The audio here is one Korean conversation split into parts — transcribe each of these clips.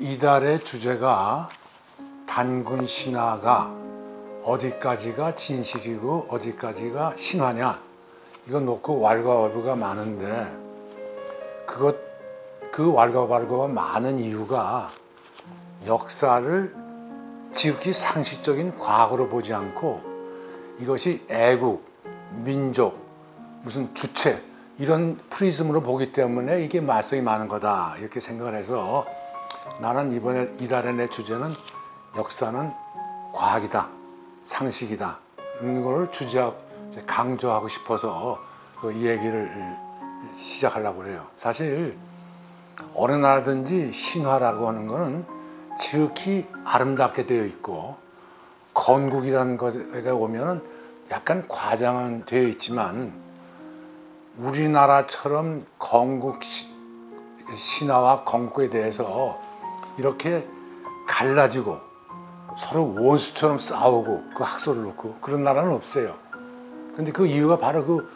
이달의 주제가 단군 신화가 어디까지가 진실이고 어디까지가 신화냐, 이거 놓고 왈가왈부가 많은데, 그 왈가왈부가 많은 이유가 역사를 지극히 상식적인 과거로 보지 않고 이것이 애국, 민족, 무슨 주체, 이런 프리즘으로 보기 때문에 이게 말썽이 많은 거다, 이렇게 생각을 해서 나는 이달의 내 주제는 역사는 과학이다, 상식이다, 이걸 강조하고 싶어서 이 얘기를 시작하려고 해요. 사실 어느 나라든지 신화라고 하는 거는 지극히 아름답게 되어 있고, 건국이라는 것에 오면 약간 과장은 되어 있지만, 우리나라처럼 건국 신화와 건국에 대해서 이렇게 갈라지고 서로 원수처럼 싸우고 그 학설을 놓고 그런 나라는 없어요. 근데 그 이유가 바로 그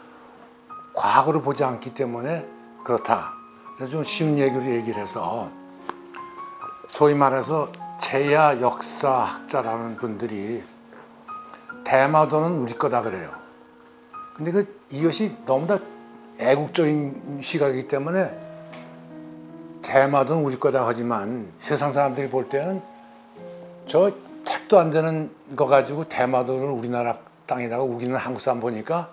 과거를 보지 않기 때문에 그렇다. 그래서 좀 쉬운 얘기를 해서, 소위 말해서 제야 역사학자라는 분들이 대마도는 우리 거다 그래요. 근데 이것이 너무나 애국적인 시각이기 때문에 대마도는 우리 거다 하지만, 세상 사람들이 볼 때는 저 책도 안 되는 거 가지고 대마도를 우리나라 땅에다가 우기는 한국 사람 보니까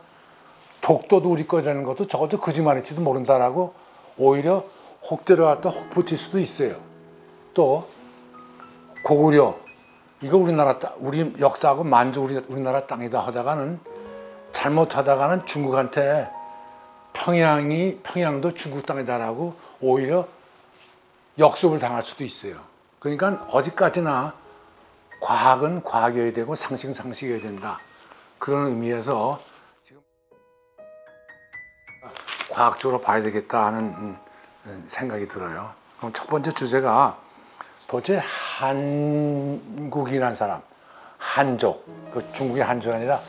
독도도 우리 거라는 것도 적어도 거짓말일지도 모른다라고 오히려 혹대로 갖다 혹붙일 수도 있어요. 또 고구려, 이거 우리 역사하고 만주 우리나라 땅이다 하다가는, 잘못하다가는 중국한테 평양도 중국 땅이다라고 오히려 역습을 당할 수도 있어요. 그러니까 어디까지나 과학은 과학이어야 되고 상식은 상식이어야 된다, 그런 의미에서 지금 과학적으로 봐야 되겠다 하는 생각이 들어요. 그럼 첫 번째 주제가 도대체 한국이라는 사람, 한족, 중국의 한족이 아니라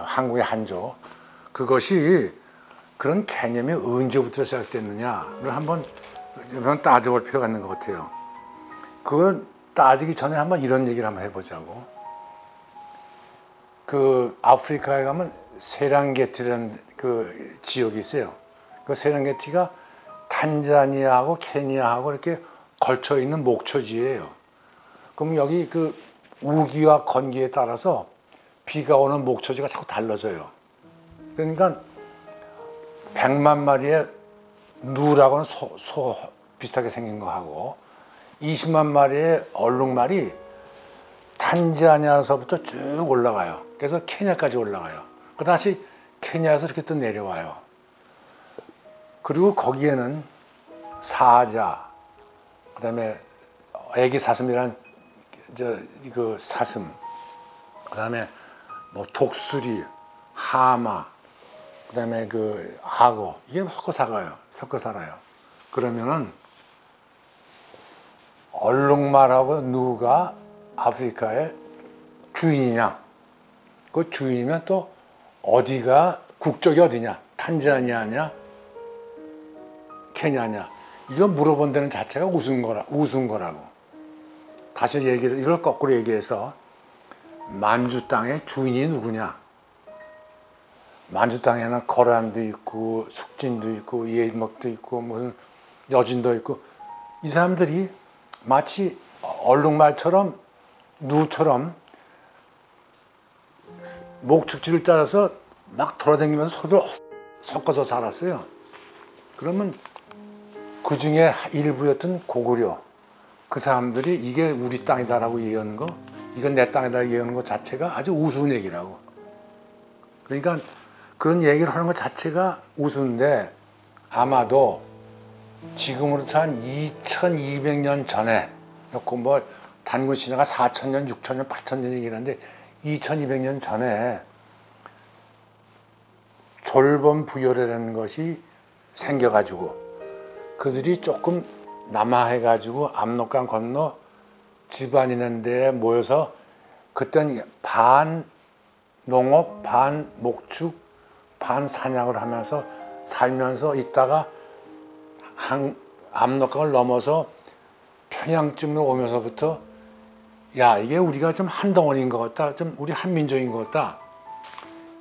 한국의 한족, 그것이 그런 개념이 언제부터 시작됐느냐를 한번 따져볼 필요가 있는 것 같아요. 그걸 따지기 전에 한번 이런 얘기를 한번 해보자고. 아프리카에 가면 세렝게티라는 지역이 있어요. 그 세렝게티가 탄자니아하고 케냐하고 이렇게 걸쳐 있는 목초지예요. 그럼 여기 우기와 건기에 따라서 비가 오는 목초지가 자꾸 달라져요. 그러니까 100만 마리의 누라고는 소 비슷하게 생긴 거 하고, 20만 마리의 얼룩말이 탄자니아에서부터 쭉 올라가요. 그래서 케냐까지 올라가요. 그 다시 케냐에서 이렇게 또 내려와요. 그리고 거기에는 사자, 그 다음에 애기 사슴이란 사슴, 그 다음에 독수리, 하마, 그 다음에 악어, 이게 섞어 살아요. 그러면은 얼룩말하고 누가 아프리카의 주인이냐, 그 주인이면 또 어디가 국적이 어디냐, 탄자니아냐 케냐냐, 이거 물어본 데는 자체가 우스운 거라고. 다시 이걸 거꾸로 얘기해서, 만주 땅의 주인이 누구냐, 만주 땅에는 거란도 있고 숙진도 있고 예목도 있고 무슨 여진도 있고, 이 사람들이 마치 얼룩말처럼 누처럼 목축지를 따라서 막 돌아다니면서 서로 섞어서 살았어요. 그러면 그 중에 일부였던 고구려, 그 사람들이 이게 우리 땅이다라고 얘기하는 거, 이건 내 땅이다 얘기하는 것 자체가 아주 우스운 얘기라고. 그러니까 그런 얘기를 하는 것 자체가 우스운데, 아마도 지금으로부터 한 2200년 전에, 단군 신화가 4000년, 6000년, 8000년 얘기를 하는데 2200년 전에 졸본 부열이라는 것이 생겨가지고, 그들이 조금 남하해가지고 압록강 건너 집안 있는 데에 모여서, 그때는 반 농업, 반 목축, 반 사냥을 하면서 살면서 있다가 압록강을 넘어서 평양쯤으로 오면서부터 야, 이게 우리가 좀 한 덩어리인 것 같다. 좀 우리 한민족인 것 같다.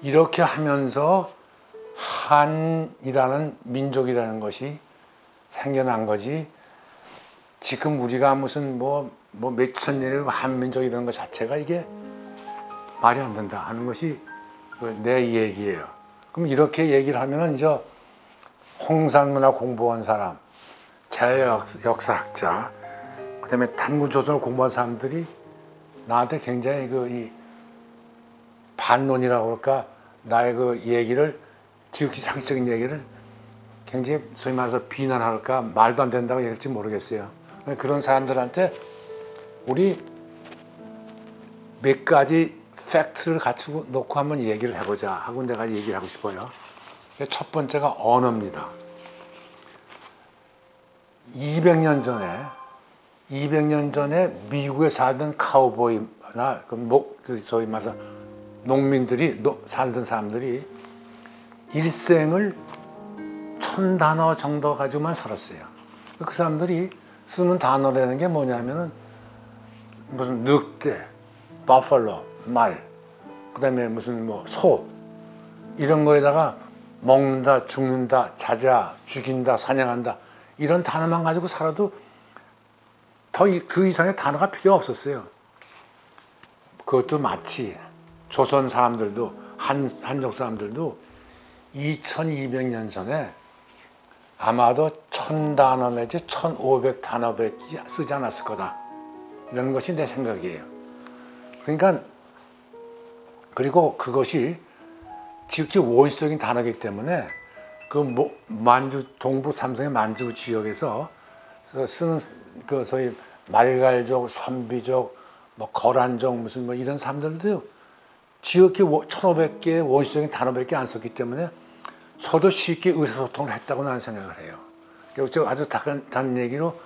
이렇게 하면서 한이라는 민족이라는 것이 생겨난 거지. 지금 우리가 무슨 뭐 몇천 년의 한민족 이런 것 자체가 이게 말이 안 된다 하는 것이 내 얘기예요. 그럼 이렇게 얘기를 하면은 이제 홍산문화 공부한 사람, 제역사학자, 그다음에 단군조선을 공부한 사람들이 나한테 굉장히 이 반론이라고 그럴까, 나의 그 얘기를, 지극히 상식적인 얘기를 굉장히 소위 말해서 비난할까, 말도 안 된다고 얘기할지 모르겠어요. 그런 사람들한테 우리 몇 가지 팩트를 갖추고 놓고 한번 얘기를 해보자 하고 내가 얘기를 하고 싶어요. 첫 번째가 언어입니다. 200년 전에 미국에 살던 카우보이나 소위 말해서 농민들이 살던 사람들이 일생을 1000단어 정도 가지고만 살았어요. 그 사람들이 쓰는 단어라는 게 뭐냐면은 무슨 늑대, 버팔로, 말, 그다음에 무슨 소 이런 거에다가 먹는다, 죽는다, 자자, 죽인다, 사냥한다 이런 단어만 가지고 살아도 더 그 이상의 단어가 필요 없었어요. 그것도 마치 조선 사람들도 한족 사람들도 2200년 전에 아마도 1000단어 내지 1500단어밖에 쓰지 않았을 거다. 이런 것이 내 생각이에요. 그러니까 그리고 그것이 지극히 원시적인 단어이기 때문에 만주 동부 삼성의 만주 지역에서 쓰는 소위 말갈족, 선비족, 거란족 무슨 이런 사람들도 지극히 1500개의 원시적인 단어밖에 안 썼기 때문에 서로 쉽게 의사소통을 했다고 나는 생각을 해요. 그리고 아주 단 얘기로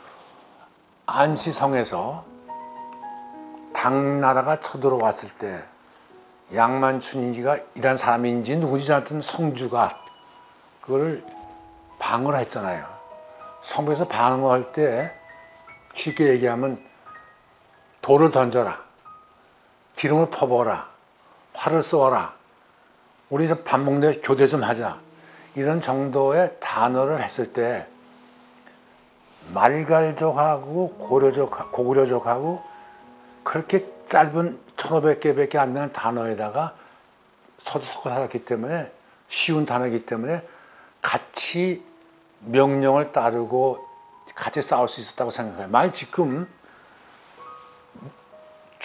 안시성에서 당나라가 쳐들어왔을 때 양만춘이가 이란 사람인지 누구인지 하여튼 성주가 그걸 방어를 했잖아요. 성부에서 방어할 때 쉽게 얘기하면 돌을 던져라, 기름을 퍼부어라, 활을 쏘아라, 우리 밥 먹는데 교대 좀 하자, 이런 정도의 단어를 했을 때 말갈족하고 고구려족하고 그렇게 짧은 1500개밖에 안 되는 단어에다가 섞어 살았기 때문에 쉬운 단어이기 때문에 같이 명령을 따르고 같이 싸울 수 있었다고 생각해요. 만약 지금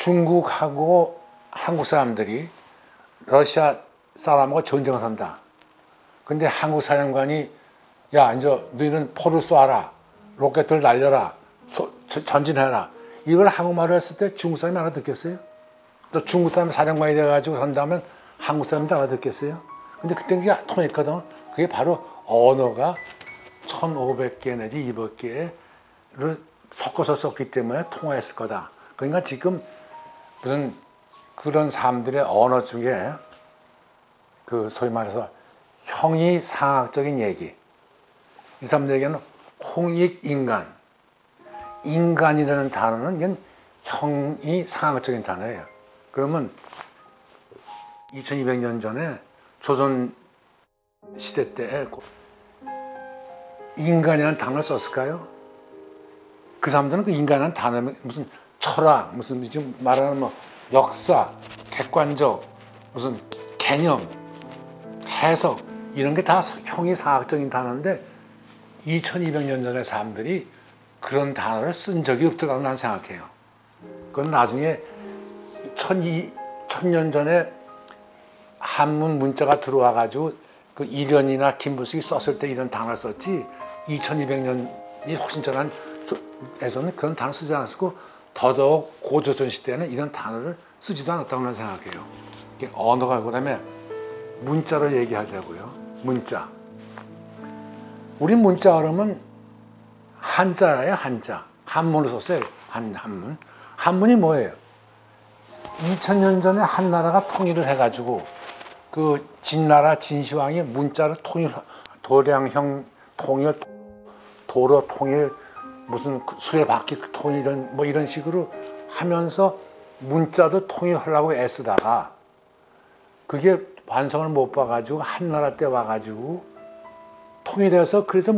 중국하고 한국 사람들이 러시아 사람하고 전쟁을 한다. 근데 한국 사령관이 야 이제 너희는 포를 쏘아라, 로켓을 날려라, 전진해라. 이걸 한국말로 했을 때 중국 사람이 알아듣겠어요? 또 중국 사람 사령관이 돼가지고 한다면 한국 사람도 알아듣겠어요? 근데 그때 그게 통했거든. 그게 바로 언어가 1500개 내지 200개를 섞어서 썼기 때문에 통화했을 거다. 그러니까 지금 무슨 그런 사람들의 언어 중에 소위 말해서 형이상학적인 얘기, 이 사람들에게는 홍익인간, 인간이라는 단어는 이건 형이상학적인 단어예요. 그러면 2200년 전에 조선 시대 때 인간이라는 단어를 썼을까요? 그 사람들은 그 인간이라는 단어는 무슨 철학, 무슨 지금 말하는 역사, 객관적, 무슨 개념, 해석 이런 게 다 형이상학적인 단어인데 2200년 전에 사람들이 그런 단어를 쓴 적이 없다고 난 생각해요. 그건 나중에 1000년 전에 한문 문자가 들어와가지고 그 이련이나 김부숙이 썼을 때 이런 단어를 썼지 2200년이 훨씬 전에서는 그런 단어 쓰지 않았고 더더욱 고조선 시대에는 이런 단어를 쓰지도 않았다고 난 생각해요. 언어가 그다음에 문자로 얘기하자고요. 문자. 우리 문자 그러면 한자예요, 한자. 한문으로 썼어요. 한문. 한문이 뭐예요? 2000년 전에 한나라가 통일을 해가지고 그 진나라 진시황이 문자를 도량형 통일, 도로 통일, 무슨 수레바퀴 통일 이런 식으로 하면서 문자도 통일하려고 애쓰다가 그게 완성을 못 봐가지고 한나라 때 와가지고 통일해서 그래서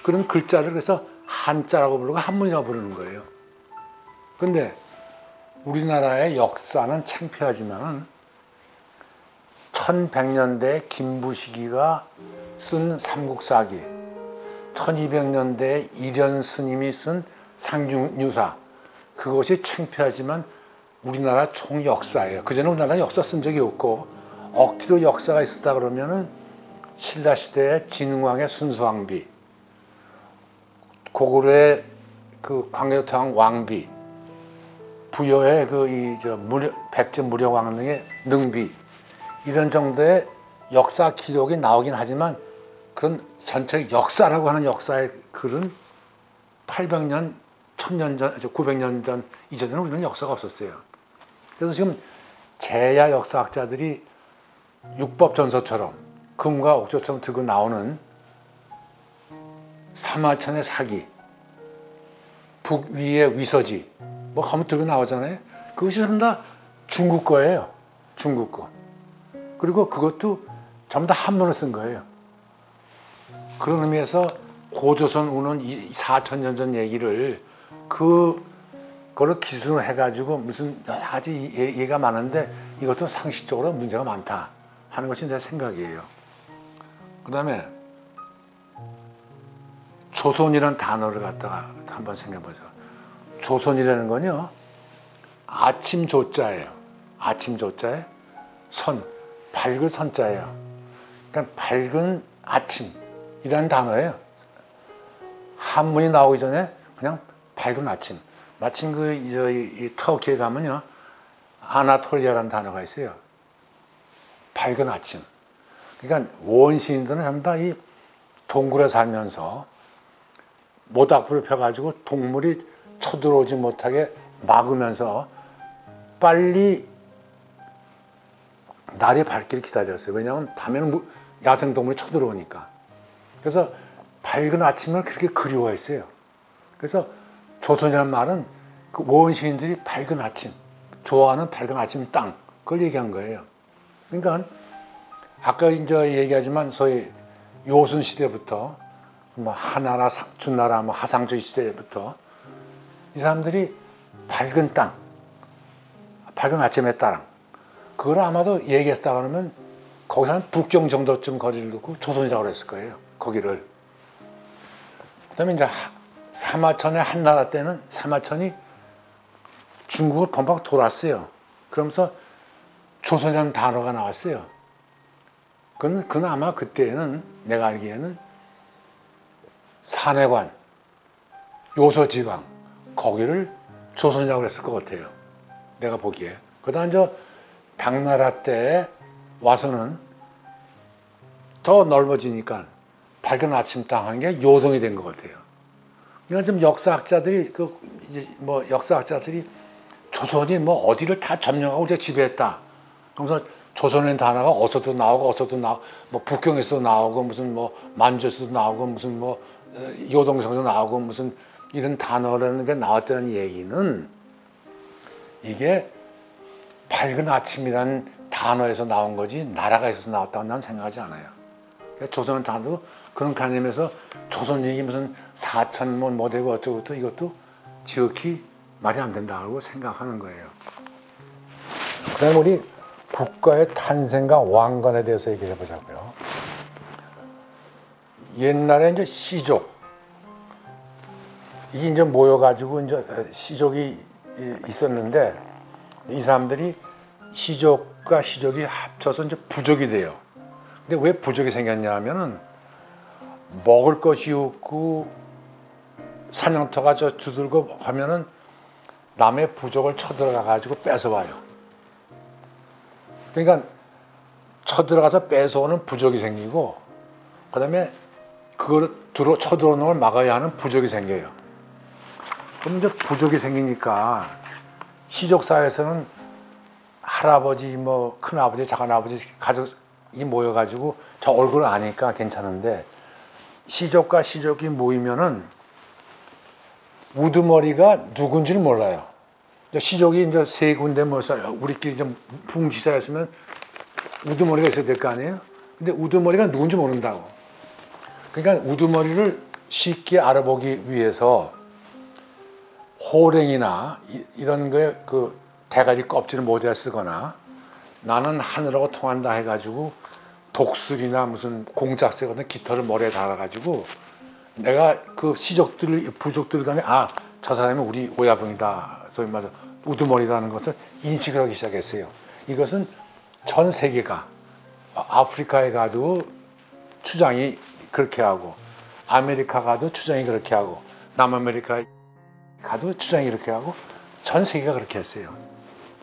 그런 글자를 그래서 한자라고 부르고 한문이라고 부르는 거예요. 근데 우리나라의 역사는 창피하지만 1100년대 김부식이가 쓴 삼국사기, 1200년대 이련 스님이 쓴 상중유사, 그것이 창피하지만 우리나라 총 역사예요. 그전에 우리나라 역사 쓴 적이 없고 억지로 역사가 있었다 그러면은 신라시대의 진흥왕의 순수왕비, 고구려의 그 광개토왕 왕비, 부여의 백제 무력왕 등의 능비, 이런 정도의 역사 기록이 나오긴 하지만 그런 전체 역사라고 하는 역사의 글은 800년, 1000년 전, 900년 전 이전에는 우리는 역사가 없었어요. 그래서 지금 제야 역사학자들이 육법전서처럼 금과 옥조처럼 들고 나오는 사마천의 사기, 북위의 위서지 한번 들고 나오잖아요. 그것이 전부 다 중국 거예요. 중국 거. 그리고 그것도 전부 다 한문을 쓴 거예요. 그런 의미에서 고조선 우는 4000년 전 얘기를 그거를 기준으로 해가지고 무슨 여러 가지 얘기가 많은데 이것도 상식적으로 문제가 많다 하는 것이 제 생각이에요. 그 다음에 조선이라는 단어를 갖다가 한번 생각해보죠. 조선이라는 건요, 아침 조자예요. 아침 조자에 선, 밝은 선자예요. 그러니까 밝은 아침이라는 단어예요. 한문이 나오기 전에 그냥 밝은 아침. 마침 이 터키에 가면요, 아나톨리아라는 단어가 있어요. 밝은 아침. 그러니까 원시인들은 전부 다 이 동굴에 살면서 모닥불을 펴가지고 동물이 쳐들어오지 못하게 막으면서 빨리 날이 밝기를 기다렸어요. 왜냐하면 밤에는 야생동물이 쳐들어오니까. 그래서 밝은 아침을 그렇게 그리워했어요. 그래서 조선이라는 말은 그 원시인들이 밝은 아침, 좋아하는 밝은 아침 땅, 그걸 얘기한 거예요. 그러니까 아까 이제 얘기하지만 소위 요순 시대부터 하나라, 준나라, 하상조 시대부터 이 사람들이 밝은 땅, 밝은 아침의 땅, 그걸 아마도 얘기했다 그러면 거기서 한 북경 정도쯤 거리를 두고 조선이라고 그랬을 거예요. 거기를. 그 다음에 이제 사마천의 한나라 때는 사마천이 중국을 범벅 돌았어요. 그러면서 조선이라는 단어가 나왔어요. 그건 아마 그때는 내가 알기에는 산해관, 요서지방, 거기를 조선이라고 그랬을 것 같아요. 내가 보기에. 그 다음 당나라 때 와서는 더 넓어지니까 밝은 아침 땅 하는 게 요동이 된 것 같아요. 그러니까 좀 역사학자들이 역사학자들이 조선이 어디를 다 점령하고 이제 지배했다. 그러면서 조선의 단어가 어서도 나오고 북경에서도 나오고 무슨 만주에서도 나오고 무슨 요동성도 나오고 무슨 이런 단어라는 게 나왔다는 얘기는 이게 밝은 아침이라는 단어에서 나온 거지 나라가 있어서 나왔다고 난 생각하지 않아요. 그러니까 조선은 단어도 그런 개념에서 조선 얘기 무슨 4천 되고 어쩌고 이것도 지극히 말이 안 된다고 생각하는 거예요. 그 다음에 우리 국가의 탄생과 왕관에 대해서 얘기해 보자고요. 옛날에 이제 시족, 이게 이제 모여가지고 이제 시족이 있었는데 이 사람들이 시족과 시족이 합쳐서 이제 부족이 돼요. 근데 왜 부족이 생겼냐 하면은 먹을 것이 없고 사냥터가 주들고 하면은 남의 부족을 쳐들어가 가지고 뺏어와요. 그러니까 쳐들어가서 뺏어오는 부족이 생기고 그 다음에 그걸 쳐들어오는 걸 막아야 하는 부족이 생겨요. 그럼 이제 부족이 생기니까 시족사회에서는 할아버지, 큰아버지, 작은아버지 가족이 모여가지고 저 얼굴을 아니까 괜찮은데 시족과 시족이 모이면은 우두머리가 누군지를 몰라요. 시족이 이제 세 군데 우리끼리 좀 붕지사였으면 우두머리가 있어야 될 거 아니에요? 근데 우두머리가 누군지 모른다고. 그러니까 우두머리를 쉽게 알아보기 위해서 호랭이나 이런 거에 그 대가리 껍질을 모자 쓰거나 나는 하늘하고 통한다 해가지고 독수리나 무슨 공작새 같은 깃털을 머리에 달아가지고 내가 그 부족들 간에 저 사람이 우리 오야붕이다. 소위 말해서 우두머리라는 것을 인식을 하기 시작했어요. 이것은 전 세계가 아프리카에 가도 추장이 그렇게 하고 아메리카 가도 추장이 그렇게 하고 남아메리카에 가도 추장이 그렇게 하고 전 세계가 그렇게 했어요.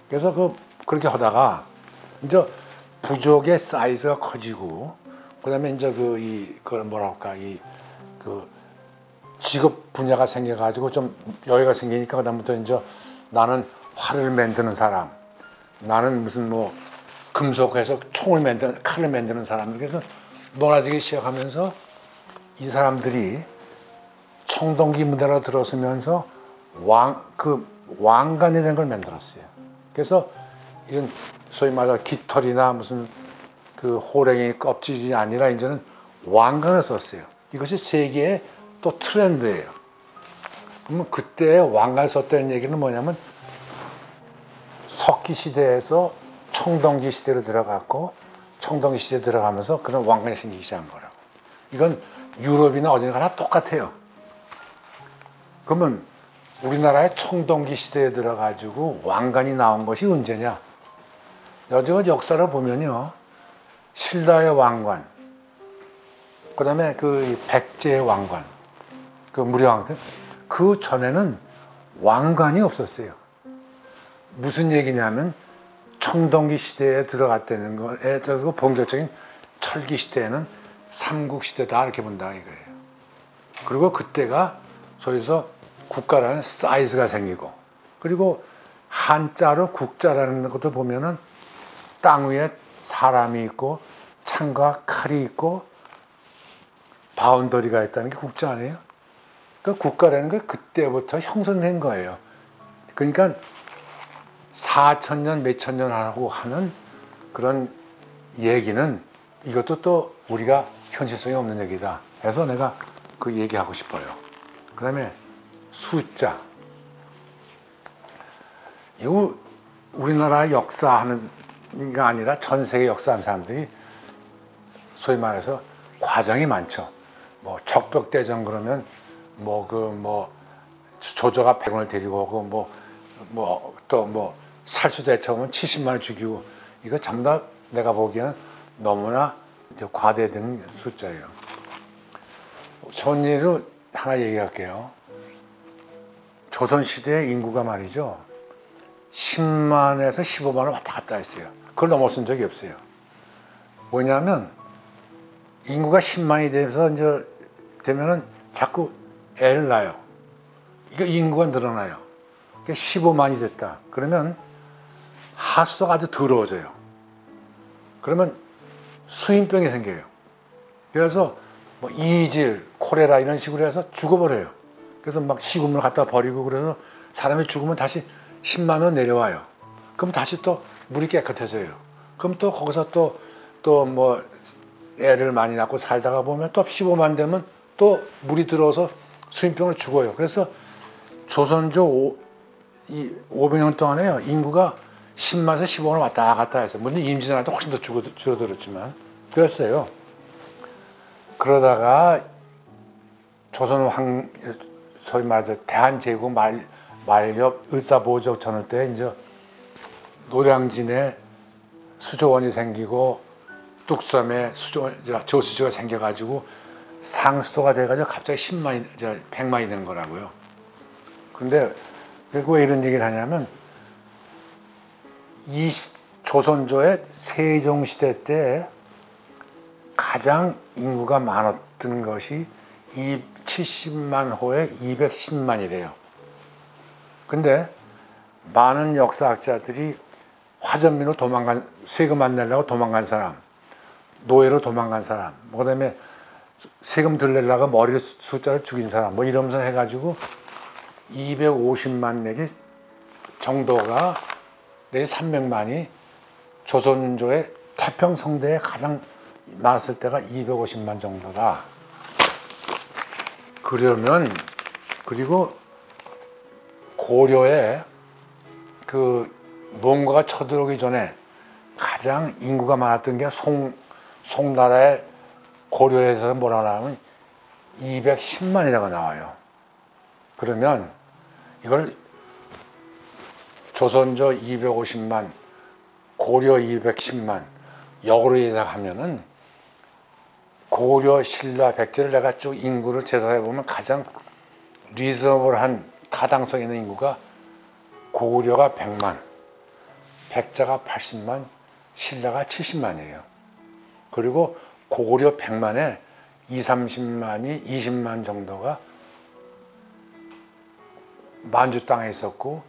그래서 그렇게 하다가 이제 부족의 사이즈가 커지고 그다음에 이제 그걸 뭐라 할까 그 직업 분야가 생겨가지고 좀 여유가 생기니까 그다음부터 이제 나는 활을 만드는 사람, 나는 무슨 금속에서 칼을 만드는 사람 그래서 놀아지기 시작하면서 이 사람들이 청동기 무대로 들어서면서 왕관이라는 걸 만들었어요. 그래서 이건 소위 말해서 깃털이나 무슨 그 호랭이 껍질이 아니라 이제는 왕관을 썼어요. 이것이 세계의 또 트렌드예요. 그러면 그때 왕관 썼다는 얘기는 뭐냐면 석기 시대에서 청동기 시대로 들어갔고 청동기 시대에 들어가면서 그런 왕관이 생기기 시작한 거라고. 이건 유럽이나 어디 가나 똑같아요. 그러면 우리나라의 청동기 시대에 들어가지고 왕관이 나온 것이 언제냐? 여지껏 역사를 보면요. 신라의 왕관, 그 다음에 그 백제의 왕관, 그 무령왕들, 그 전에는 왕관이 없었어요. 무슨 얘기냐면 청동기 시대에 들어갔다는 거에 본격적인 철기 시대에는 삼국시대다 이렇게 본다 이거예요. 그리고 그때가 소위서 국가라는 사이즈가 생기고 그리고 한자로 국자라는 것도 보면은 땅 위에 사람이 있고 창과 칼이 있고 바운더리가 있다는 게 국자 아니에요? 그 국가라는 게 그때부터 형성된 거예요. 그러니까 4,000년 몇천 년 하고 하는 그런 얘기는 이것도 또 우리가 현실성이 없는 얘기다 해서 내가 그 얘기하고 싶어요. 그 다음에 숫자. 이거 우리나라 역사하는 게 아니라 전 세계 역사하는 사람들이 소위 말해서 과정이 많죠. 적벽대전 그러면 조조가 100원을 데리고 오고 또 살수대처음은 70만을 죽이고 이거 전부 다 내가 보기에는 너무나 과대된 숫자예요. 전예로 하나 얘기할게요. 조선시대의 인구가 말이죠. 10만에서 15만을 왔다 갔다 했어요. 그걸 넘어선 적이 없어요. 뭐냐면 인구가 10만이 돼서 이제 되면은 자꾸 애를 낳아요. 이게 인구가 늘어나요. 15만이 됐다. 그러면 하수도가 아주 더러워져요. 그러면 수인병이 생겨요. 그래서 이질, 콜레라 이런 식으로 해서 죽어버려요. 그래서 막 식음을 갖다 버리고 그래서 사람이 죽으면 다시 10만 원 내려와요. 그럼 다시 또 물이 깨끗해져요. 그럼 또 거기서 또 애를 많이 낳고 살다가 보면 또 15만 되면 또 물이 들어와서 수인병을 죽어요. 그래서 조선조 500년 동안에요. 인구가 10만에서 15만을 왔다 갔다 해서 물론 임진왜란도 훨씬 더 줄어들었지만 그랬어요. 그러다가 조선 소위 말해서 대한제국 말엽 을사보적 전후 때 이제 노량진에 수조원이 생기고 뚝섬에 저수지가 생겨가지고 상수도가 돼가지고 갑자기 100만이 되는 거라고요. 근데 왜 이런 얘기를 하냐면 이 조선조의 세종시대 때 가장 인구가 많았던 것이 70만 호에 210만이래요. 근데 많은 역사학자들이 화전민으로 세금 안 내려고 도망간 사람, 노예로 도망간 사람, 그 다음에 세금 덜 내려고 머리 숫자를 죽인 사람, 이러면서 해가지고 250만 내지 정도가 내지 300만이 조선조의 태평성대에 가장 많았을 때가 250만 정도다. 그러면 그리고 고려에 그 몽고가 쳐들어오기 전에 가장 인구가 많았던 게 송나라의 고려에서 뭐라 하면 210만이라고 나와요. 그러면 이걸 조선조 250만, 고려 210만 역으로 예상하면은 고려, 신라, 백제를 내가 쭉 인구를 재산해 보면 가장 리저너블한 타당성 있는 인구가 고려가 100만, 백제가 80만, 신라가 70만이에요. 그리고 고려 100만에 20, 30만이 20만 정도가 만주 땅에 있었고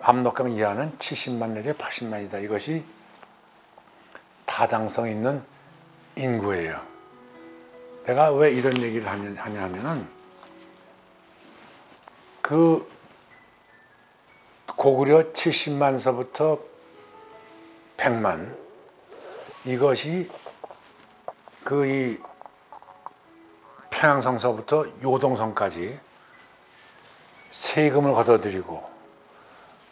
압록강 이하는 70만 내지 80만이다. 이것이 타당성 있는 인구예요. 내가 왜 이런 얘기를 하냐면은 그 고구려 70만서부터 100만 이것이 그 이 평양성서부터 요동성까지 세금을 걷어들이고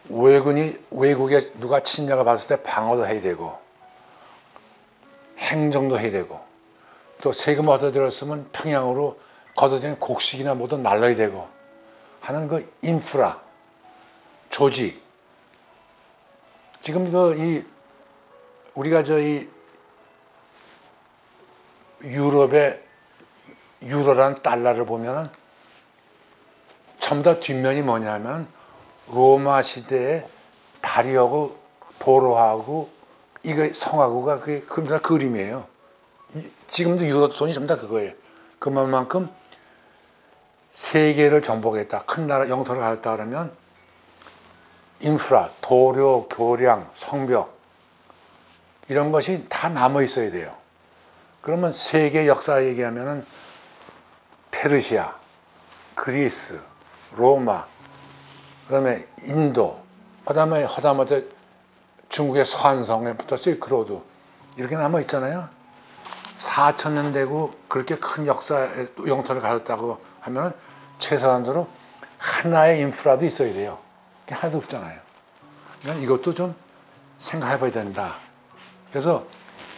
외국에 누가 침략을 받았을 때 방어도 해야 되고 행정도 해야 되고 또 세금을 걷어들였으면 평양으로 걷어들인 곡식이나 뭐도 날라야 되고 하는 그 인프라 조직 지금 우리가 유럽의 유로라는 달러를 보면은 전부 다 뒷면이 뭐냐면 로마 시대에 다리하고 보로하고 이거 성하고가 그게 그림이에요. 지금도 유로 돈이 전부 다 그거예요. 그만큼 세계를 정복했다. 큰 나라 영토를 가졌다 그러면 인프라, 도로, 교량, 성벽 이런 것이 다 남아 있어야 돼요. 그러면 세계 역사 얘기하면은 페르시아, 그리스, 로마, 그다음에 인도, 그다음에 하다못해 중국의 서한성에부터 실크로드 이렇게 남아 있잖아요. 4,000년 되고 그렇게 큰 역사의 영토를 가졌다고 하면 최소한으로 하나의 인프라도 있어야 돼요. 그게 하나도 없잖아요. 그러니까 이것도 좀 생각해봐야 된다. 그래서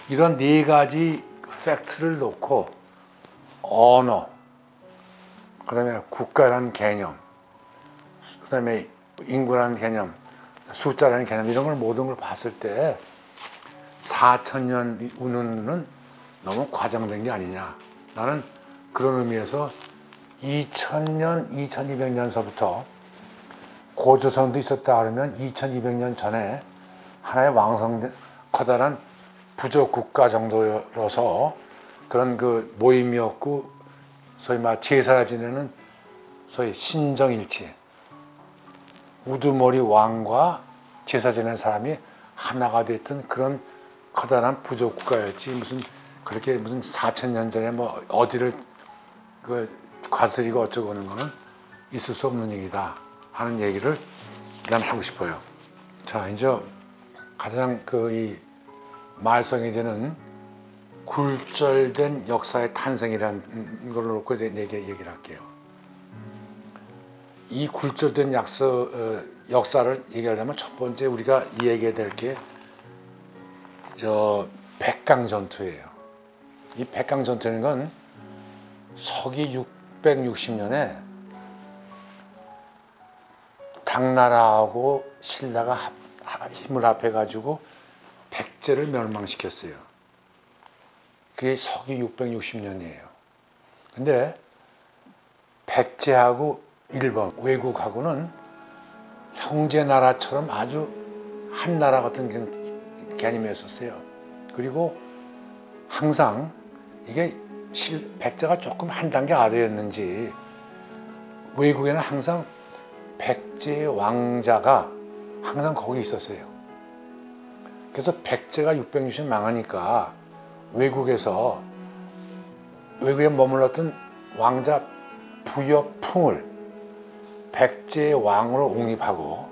이런 네 가지 팩트를 놓고 언어, 그다음에 국가라는 개념, 그다음에 인구라는 개념, 숫자라는 개념 이런 걸 모든 걸 봤을 때 4,000년 우는는 너무 과장된 게 아니냐. 나는 그런 의미에서 2000년, 2200년서부터 고조선도 있었다 그러면 2200년 전에 하나의 왕성된 커다란 부족 국가 정도로서 그런 그 모임이었고 소위 말 제사 지내는 소위 신정일치 우두머리 왕과 제사 지내는 사람이 하나가 됐던 그런 커다란 부족 국가였지 무슨 그렇게 무슨 4,000년 전에 뭐 어디를 그 과스리고 어쩌고 하는 거는 있을 수 없는 얘기다 하는 얘기를 난 하고 싶어요. 자 이제 가장 이 말썽이 되는 굴절된 역사의 탄생이라는 걸 놓고 얘기를 할게요. 이 굴절된 역사를 얘기하려면 첫 번째 우리가 얘기해야 될 게 백강전투예요. 이 백강전투라는 건 서기 660년에 당나라하고 신라가 힘을 합해가지고 백제를 멸망시켰어요. 그게 서기 660년이에요. 근데 백제하고 일본, 외국하고는 형제나라처럼 아주 한 나라 같은 개념이었었어요. 그리고 항상 이게 백제가 조금 한 단계 아래였는지 외국에는 항상 백제의 왕자가 항상 거기 있었어요. 그래서 백제가 660년 망하니까 외국에 머물렀던 왕자 부여풍을 백제의 왕으로 옹립하고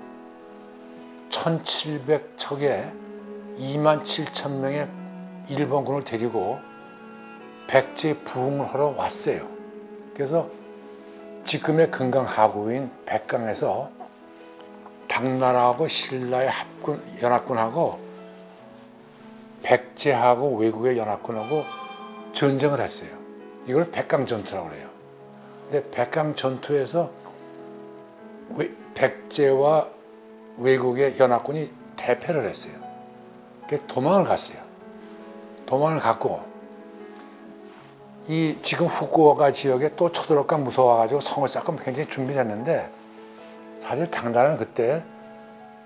1700척에 27,000명의 일본군을 데리고 백제의 부흥을 하러 왔어요. 그래서 지금의 금강하구인 백강에서 당나라하고 신라의 연합군하고 백제하고 외국의 연합군하고 전쟁을 했어요. 이걸 백강전투라고 해요. 근데 백강전투에서 백제와 외국의 연합군이 대패를 했어요. 그래서 도망을 갔어요. 도망을 갔고 이 지금 후쿠오카 지역에 또 쳐들어올까 무서워가지고 성을 쌓고 굉장히 준비를 했는데 사실 당나라는 그때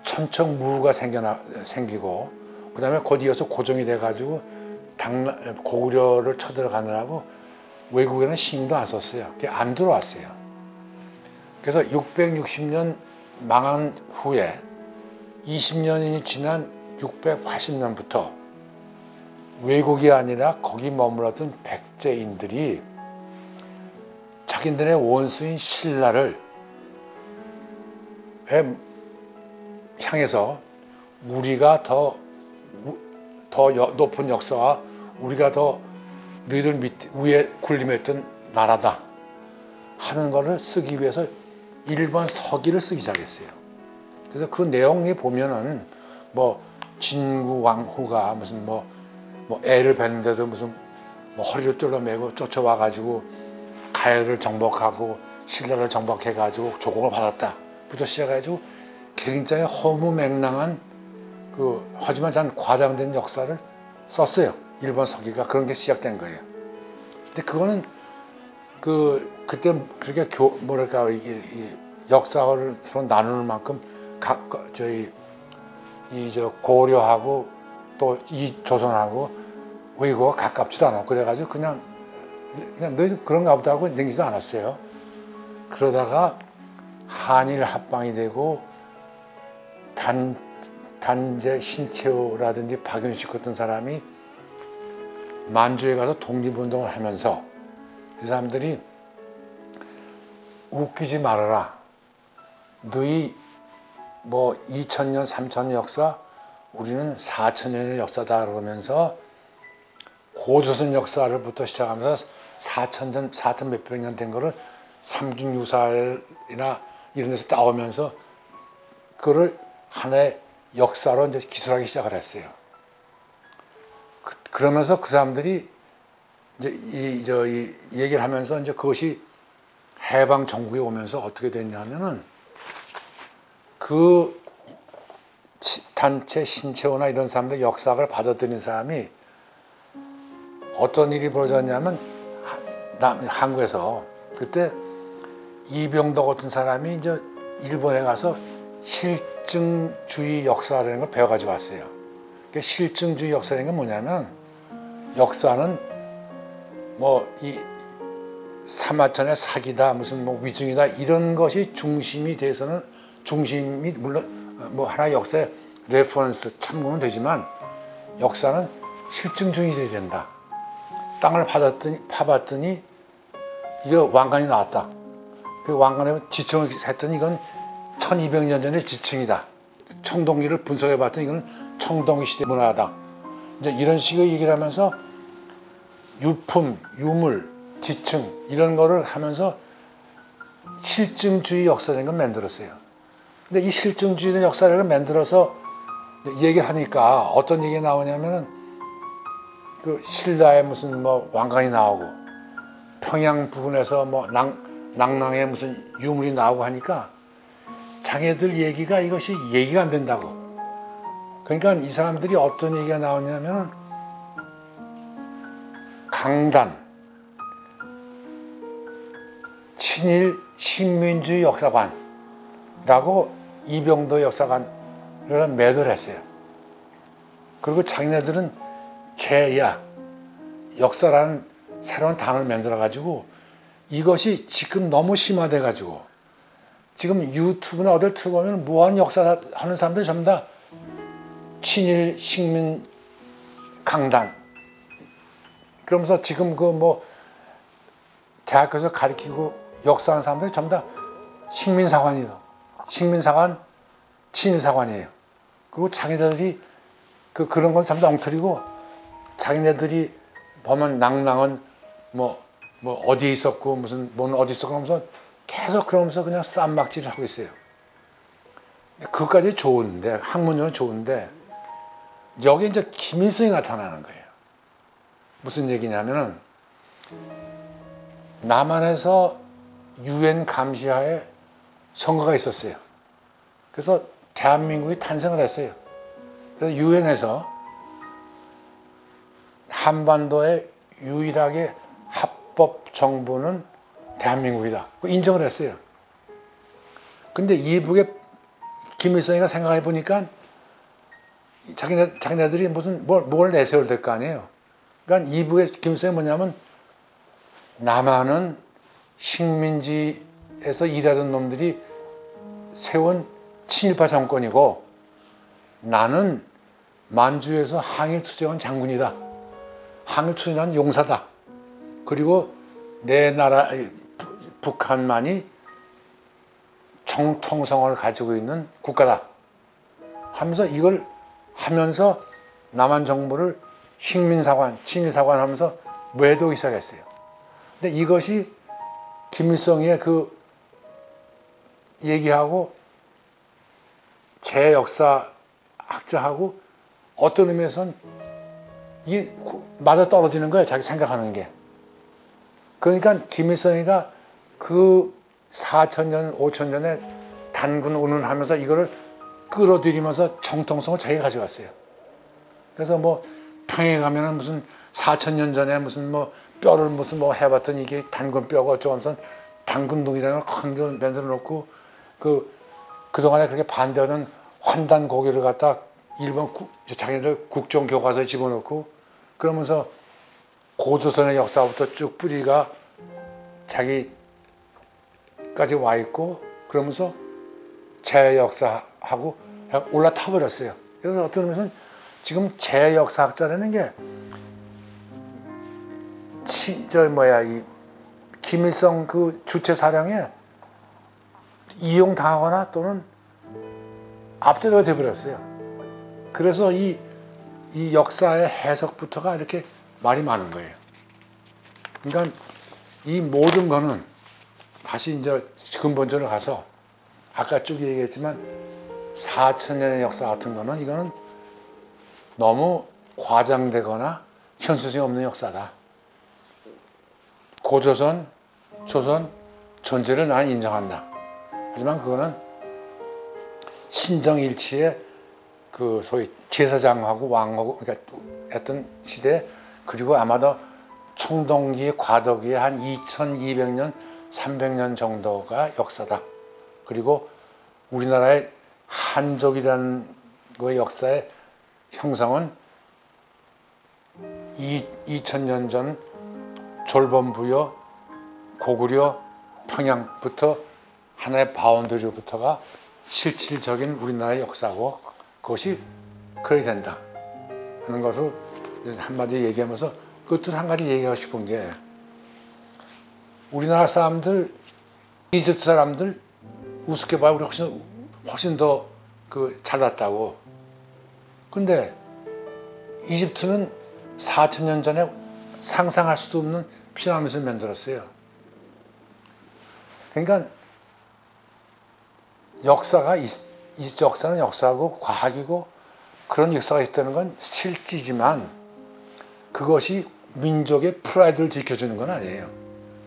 천척무가 생기고 그 다음에 곧 이어서 고종이 돼가지고 고구려를 쳐들어가느라고 외국에는 신경도 안 썼어요. 그게 안 들어왔어요. 그래서 660년 망한 후에 20년이 지난 680년부터 외국이 아니라 거기 머물렀던 백제인들이 자기들의 원수인 신라를 향해서 우리가 더 높은 역사와 우리가 더 너희들 위에 군림했던 나라다 하는 것을 쓰기 위해서 일본 서기를 쓰기 시작했어요. 그래서 그 내용이 보면은 뭐 진구 왕후가 무슨 뭐 애를 뵀는데도 무슨 허리를 뚫어매고 쫓아와가지고 가야를 정복하고 신라를 정복해가지고 조공을 받았다 부터 시작해가지고 굉장히 허무맹랑한 하지만 참 과장된 역사를 썼어요. 일본 서기가 그런 게 시작된 거예요. 근데 그거는 그때 그렇게 뭐랄까 이 역사를 서로 나누는 만큼 고려하고 또 이 조선하고 외국어가 가깝지도 않아. 그래가지고 그냥 너희 그런가 보다 하고 넘기지도 않았어요. 그러다가 한일 합방이 되고 단재 신채호라든지 박윤식 같은 사람이 만주에 가서 독립운동을 하면서 이 사람들이 웃기지 말아라. 너희 2000년, 3000년 역사, 우리는 4000년의 역사다 그러면서 고조선 역사를부터 시작하면서 4000년, 4000 몇백 년 된 거를 삼중유사이나 이런 데서 따오면서 그거를 하나의 역사로 이제 기술하기 시작을 했어요. 그러면서 그 사람들이 이제 이 얘기를 하면서 이제 그것이 해방 정국에 오면서 어떻게 됐냐면은 그 단체 신채호나 이런 사람들 역사를 받아들인 사람이 어떤 일이 벌어졌냐면 한국에서 그때 이병덕 같은 사람이 이제 일본에 가서 실증주의 역사라는 걸 배워가지고 왔어요. 실증주의 역사라는 게 뭐냐면 역사는 이 사마천의 사기다 무슨 위증이다 이런 것이 중심이 물론 하나의 역사의 레퍼런스 참고는 되지만 역사는 실증주의 돼야 된다. 땅을 파봤더니 이게 왕관이 나왔다. 그 왕관에 지층을 했더니 이건 1200년 전의 지층이다. 청동기를 분석해 봤더니 이건 청동기 시대 문화다. 이제 이런 식의 얘기를 하면서 유품, 유물, 지층 이런 거를 하면서 실증주의 역사라는 걸 만들었어요. 근데 이 실증주의 역사를 만들어서 얘기하니까 어떤 얘기가 나오냐면은 그 신라에 무슨 왕관이 나오고 평양 부근에서 낭낭에 무슨 유물이 나오고 하니까 자기들 얘기가 이것이 얘기가 안 된다고. 그러니까 이 사람들이 어떤 얘기가 나오냐면 강단 친일 신민주의 역사관이라고 이병도 역사관을 매도를 했어요. 그리고 자기네들은 개야 역사라는 새로운 단어를 만들어가지고 이것이 지금 너무 심화돼가지고 지금 유튜브나 어딜 틀어보면 무한 역사 하는 사람들이 전부 다 친일 식민 강단 그러면서 지금 대학교에서 가르치고 역사하는 사람들이 전부 다 식민사관이다. 식민사관, 친일사관이에요. 그리고 자기네들이 그런 건 전부 엉터리고, 자기네들이 보면 낭낭은 뭐 어디에 있었고 무슨 뭐는 어디 있었고 하면서 계속 그러면서 그냥 쌈박질을 하고 있어요. 그것까지 좋은데, 학문적으로 좋은데, 여기 이제 김일성이 나타나는 거예요. 무슨 얘기냐면은, 남한에서 유엔 감시하에 선거가 있었어요. 그래서 대한민국이 탄생을 했어요. 그래서 유엔에서 한반도의 유일하게 합법 정부는 대한민국이다. 인정을 했어요. 근데 이북에 김일성이가 생각해 보니까 자기네들이 무슨 뭘 내세워야 될 거 아니에요. 그러니까 이북의 김일성이 뭐냐면, 남한은 식민지에서 일하던 놈들이 세운 친일파 정권이고, 나는 만주에서 항일 투쟁한 장군이다. 항일 투쟁한 용사다. 그리고 내 나라 북한만이 정통성을 가지고 있는 국가다 하면서, 이걸 하면서 남한 정부를 식민사관, 친일사관 하면서 외도하기 시작했어요. 근데 이것이 김일성의 그 얘기하고 제 역사학자하고 어떤 의미에서는 이 맞아 떨어지는 거예요. 자기 생각하는 게. 그러니까 김일성이가 그 4,000년, 5,000년에 단군 운운하면서 이거를 끌어들이면서 정통성을 자기가 가져갔어요. 그래서 뭐 평양에 가면은 무슨 4,000년 전에 무슨 뭐 뼈를 무슨 뭐 해봤더니 이게 단군 뼈가 어쩌고 하면서 단군동이라는 걸 큰 걸 만들어 놓고, 그동안에 그렇게 반대하는 환단 고개를 갖다 일본 자기들 국정교과서에 집어넣고, 그러면서 고조선의 역사부터 쭉 뿌리가 자기까지 와 있고, 그러면서 제 역사하고 올라타 버렸어요. 그래서 어떤 의미에서는 지금 제 역사학자라는 게 이 김일성 그 주체 사령에 이용당하거나 또는 압제가 되어버렸어요. 그래서 이 역사의 해석부터가 이렇게 말이 많은 거예요. 그러니까 이 모든 거는 다시 이제 근본적으로 가서 아까 쭉 얘기했지만 4,000년의 역사 같은 거는 이거는 너무 과장되거나 현수성이 없는 역사다. 고조선, 조선 존재를 난 인정한다. 하지만 그거는 신정일치의 그 소위 제사장하고 왕하고 그러니까 했던 시대, 그리고 아마도 청동기, 과도기의 한 2200년, 300년 정도가 역사다. 그리고 우리나라의 한족이라는 그 역사의 형성은 2000년 전 졸범부여, 고구려, 평양부터 하나의 바운더리부터가 실질적인 우리나라의 역사고, 그것이 그래야 된다 하는 것을 한마디 얘기하면서, 그것도 한 가지 얘기하고 싶은 게, 우리나라 사람들, 이집트 사람들 우습게 봐요. 우리 훨씬 더 잘났다고. 근데 이집트는 4,000년 전에 상상할 수도 없는 피라미드를 만들었어요. 그러니까 역사는 역사고 과학이고 그런 역사가 있다는 건 실지지만, 그것이 민족의 프라이드를 지켜주는 건 아니에요.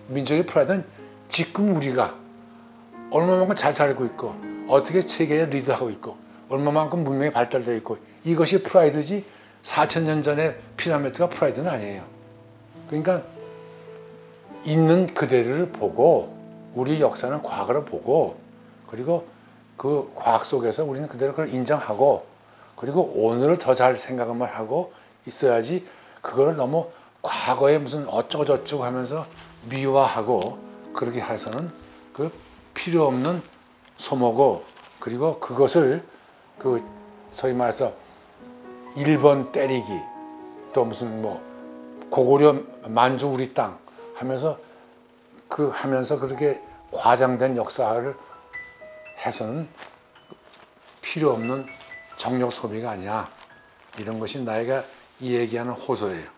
민족의 프라이드는 지금 우리가 얼마만큼 잘 살고 있고, 어떻게 세계에 리드하고 있고, 얼마만큼 문명이 발달되어 있고, 이것이 프라이드지 4,000년 전의 피라미드가 프라이드는 아니에요. 그러니까 있는 그대로를 보고, 우리 역사는 과거를 보고, 그리고 그 과학 속에서 우리는 그대로 그걸 인정하고, 그리고 오늘을 더 잘 생각을 하고 있어야지, 그걸 너무 과거에 무슨 어쩌고저쩌고 하면서 미화하고 그렇게 해서는 그 필요 없는 소모고, 그리고 그것을 소위 말해서 일본 때리기, 또 무슨 뭐 고구려 만주 우리 땅 하면서 그렇게 과장된 역사를 해서는 필요 없는 정력 소비가 아니야. 이런 것이 나에게 이 얘기하는 호소예요.